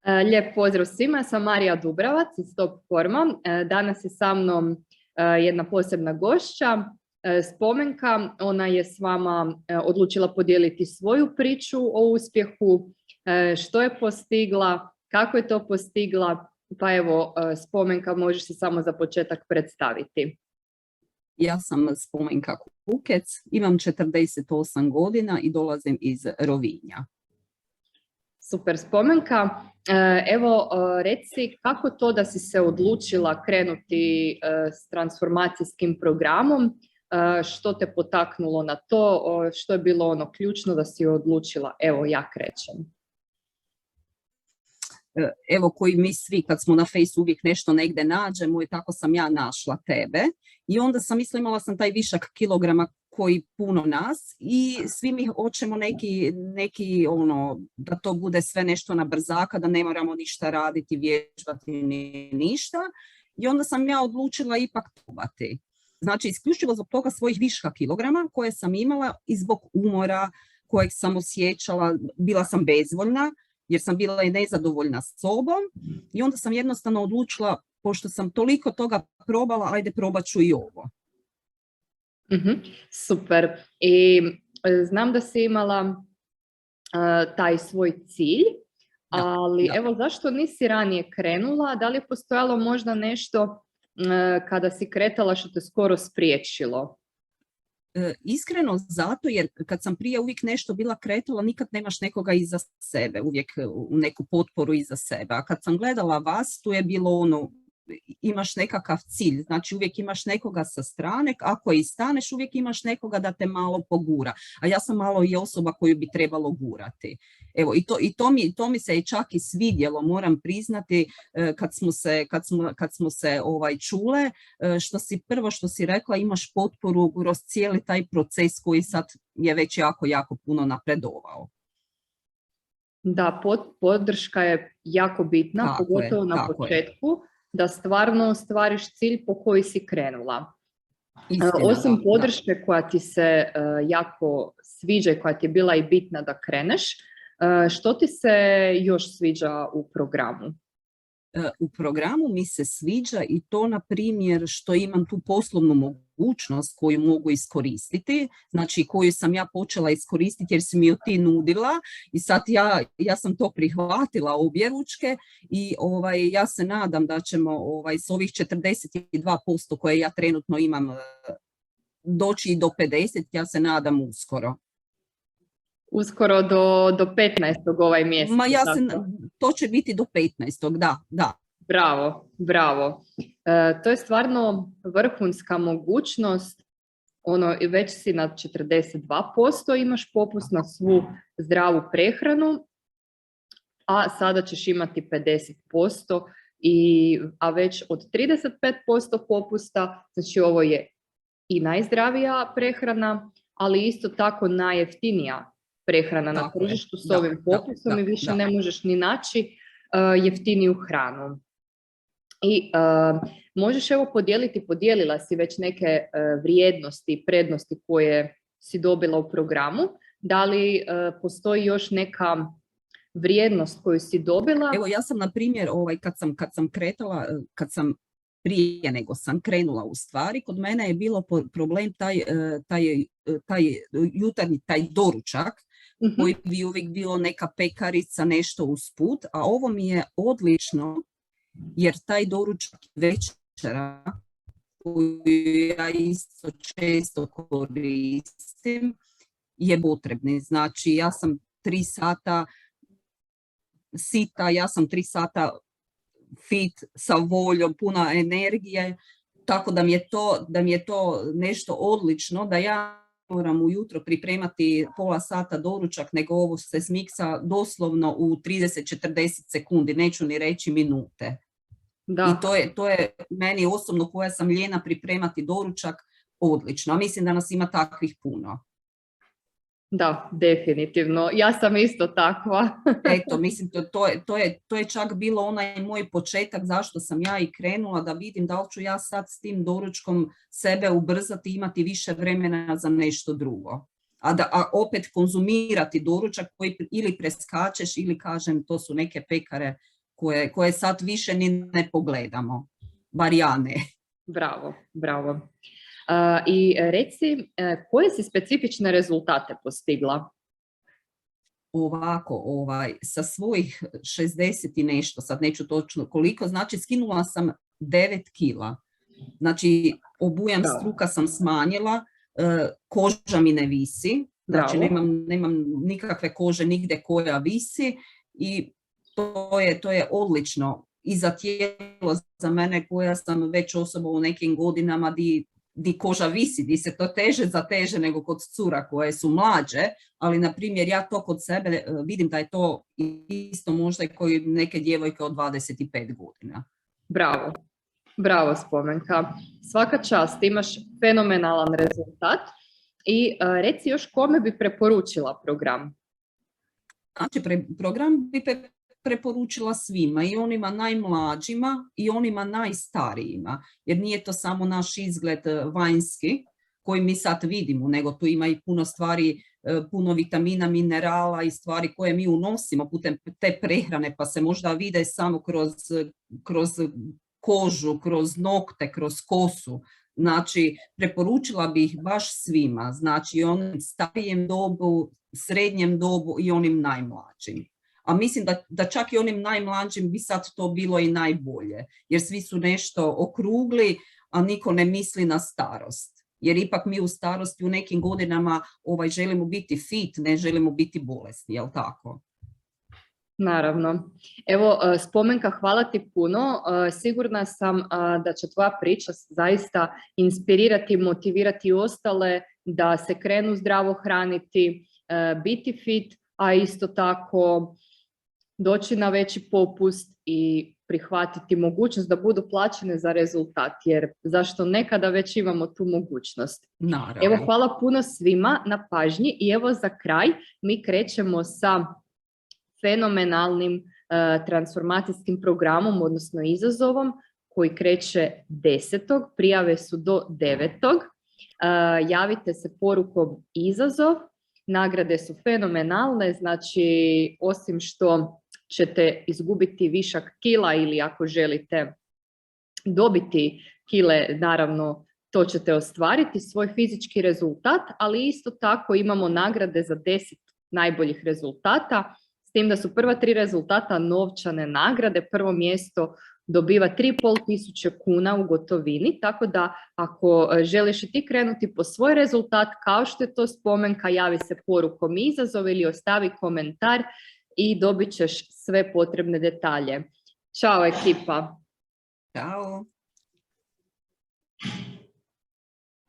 Lijep pozdrav svima, ja sam Marija Dubravac iz Top Forma. Danas je sa mnom jedna posebna gošća, Spomenka. Ona je s vama odlučila podijeliti svoju priču o uspjehu, što je postigla, kako je to postigla. Pa evo, Spomenka, možeš se samo za početak predstaviti. Ja sam Spomenka Kukec, imam 48 godina i dolazim iz Rovinja. Super, Spomenka. Evo, reci kako to da si se odlučila krenuti s transformacijskim programom, što te potaknulo na to, što je bilo ono ključno da si odlučila, evo ja krećem. Evo, koji mi svi kad smo na Fejsu uvijek nešto negdje nađemo i tako sam ja našla tebe i onda sam mislila, imala sam taj višak kilograma koji puno nas i svi mi hoćemo neki ono, da to bude sve nešto na brzaka, da ne moramo ništa raditi, vježbati ni ništa i onda sam ja odlučila ipak probati. Znači, isključivo zbog toga svojih viška kilograma koje sam imala i zbog umora kojeg sam osjećala, bila sam bezvoljna jer sam bila i nezadovoljna s sobom i onda sam jednostavno odlučila, pošto sam toliko toga probala, ajde probat ću i ovo. Super. I znam da si imala taj svoj cilj, ali evo zašto nisi ranije krenula? Da li je postojalo možda nešto kada si kretala što te skoro spriječilo? Iskreno zato jer kad sam prije uvijek nešto bila kretala, nikad nemaš nekoga iza sebe, uvijek u neku potporu iza sebe. A kad sam gledala vas, tu je bilo ono, imaš nekakav cilj, znači uvijek imaš nekoga sa strane, ako i staneš uvijek imaš nekoga da te malo pogura, a ja sam malo i osoba koju bi trebalo gurati. Evo, to mi se čak i svidjelo, moram priznati, kad smo se čule, prvo što si rekla, imaš potporu kroz cijeli taj proces koji sad je već jako puno napredovao. Da, podrška je jako bitna, pogotovo na početku. Da stvarno ostvariš cilj po koji si krenula. Istina, osim podrške koja ti se jako sviđa i koja ti je bila i bitna da kreneš, što ti se još sviđa u programu? U programu mi se sviđa i to, na primjer, što imam tu poslovnu mogućnost koju mogu iskoristiti, znači koju sam ja počela iskoristiti jer si mi ju ti nudila i sad ja sam to prihvatila objeručke i ja se nadam da ćemo s ovih 42% koje ja trenutno imam doći i do 50%, ja se nadam uskoro. Uskoro do 15. ovaj mjesec. To će biti do 15. Da. Bravo. To je stvarno vrhunska mogućnost. Već si na 42%, imaš popust na svu zdravu prehranu, a sada ćeš imati 50%, a već od 35% popusta, znači ovo je i najzdravija prehrana, ali isto tako najjeftinija prehrana na tržištu s ovim popusom i više ne možeš ni naći jeftiniju hranu. I možeš evo podijelila si već neke vrijednosti i prednosti koje si dobila u programu. Da li postoji još neka vrijednost koju si dobila? Evo, ja sam, na primjer, prije nego sam krenula u stvari, kod mene je bilo problem taj jutarnji, taj doručak, koji bi uvijek bilo neka pekarica, nešto usput, a ovo mi je odlično, jer taj doručak večera, koju ja isto često koristim, je potrebni. Znači, ja sam 3 sata sita, ja sam 3 sata fit, sa voljom, puna energije, tako da mi je to nešto odlično, da ja moram ujutro pripremati pola sata doručak, nego ovo se smiksa doslovno u 30-40 sekundi, neću ni reći minute. Da. I to je meni osobno, koja sam ljena pripremati doručak, odlično. A mislim da nas ima takvih puno. Da, definitivno. Ja sam isto takva. Eto, mislim, to je čak bilo onaj moj početak zašto sam ja i krenula, da vidim da li ću ja sad s tim doručkom sebe ubrzati i imati više vremena za nešto drugo. A opet konzumirati doručak koji ili preskačeš ili, kažem, to su neke pekare koje sad više ni ne pogledamo. Bar ja ne. Bravo, bravo. I reci, koje si specifične rezultate postigla? Ovako, sa svojih 60 i nešto, sad neću točno koliko, znači skinula sam 9 kila. Znači, obujam struka sam smanjila, koža mi ne visi, znači nemam nikakve kože nigde koja visi i to je odlično i za tijelo za mene koja sam već osoba u nekim godinama di koža visi, di se to teže zateže nego kod cura koje su mlađe, ali na primjer ja to kod sebe vidim da je to isto možda koji neke djevojke od 25 godina. Bravo, bravo Spomenka. Svaka čast, imaš fenomenalan rezultat i reci još kome bi preporučila program? Znači, program bi preporučila svima, i onima najmlađima i onima najstarijima, jer nije to samo naš izgled vanjski koji mi sad vidimo, nego tu ima i puno stvari, puno vitamina, minerala i stvari koje mi unosimo putem te prehrane, pa se možda vide samo kroz kožu, kroz nokte, kroz kosu. Znači, preporučila bih baš svima, znači onim starijem dobu, srednjem dobu i onim najmlađim. A mislim da čak i onim najmlađim bi sad to bilo i najbolje, jer svi su nešto okrugli, a niko ne misli na starost. Jer ipak mi u starosti u nekim godinama želimo biti fit, ne želimo biti bolesni, jel tako? Naravno. Evo, Spomenka, hvala ti puno. Sigurna sam da će tvoja priča zaista inspirirati, motivirati ostale da se krenu zdravo hraniti, biti fit, a isto tako doći na veći popust i prihvatiti mogućnost da budu plaćene za rezultat, jer zašto nekada već imamo tu mogućnost. Naravno. Evo, hvala puno svima na pažnji i evo za kraj mi krećemo sa fenomenalnim transformacijskim programom, odnosno izazovom koji kreće 10. Prijave su do 9. Javite se porukom izazov. Nagrade su fenomenalne, znači osim što ćete izgubiti višak kila ili ako želite dobiti kile, naravno to ćete ostvariti, svoj fizički rezultat, ali isto tako imamo nagrade za 10 najboljih rezultata, s tim da su prva 3 rezultata novčane nagrade. Prvo mjesto dobiva 3.500 kuna u gotovini, tako da ako želiš i ti krenuti po svoj rezultat, kao što je to Spomenka, javi se porukom izazov ili ostavi komentar i dobit ćeš sve potrebne detalje. Ćao ekipa! Ćao!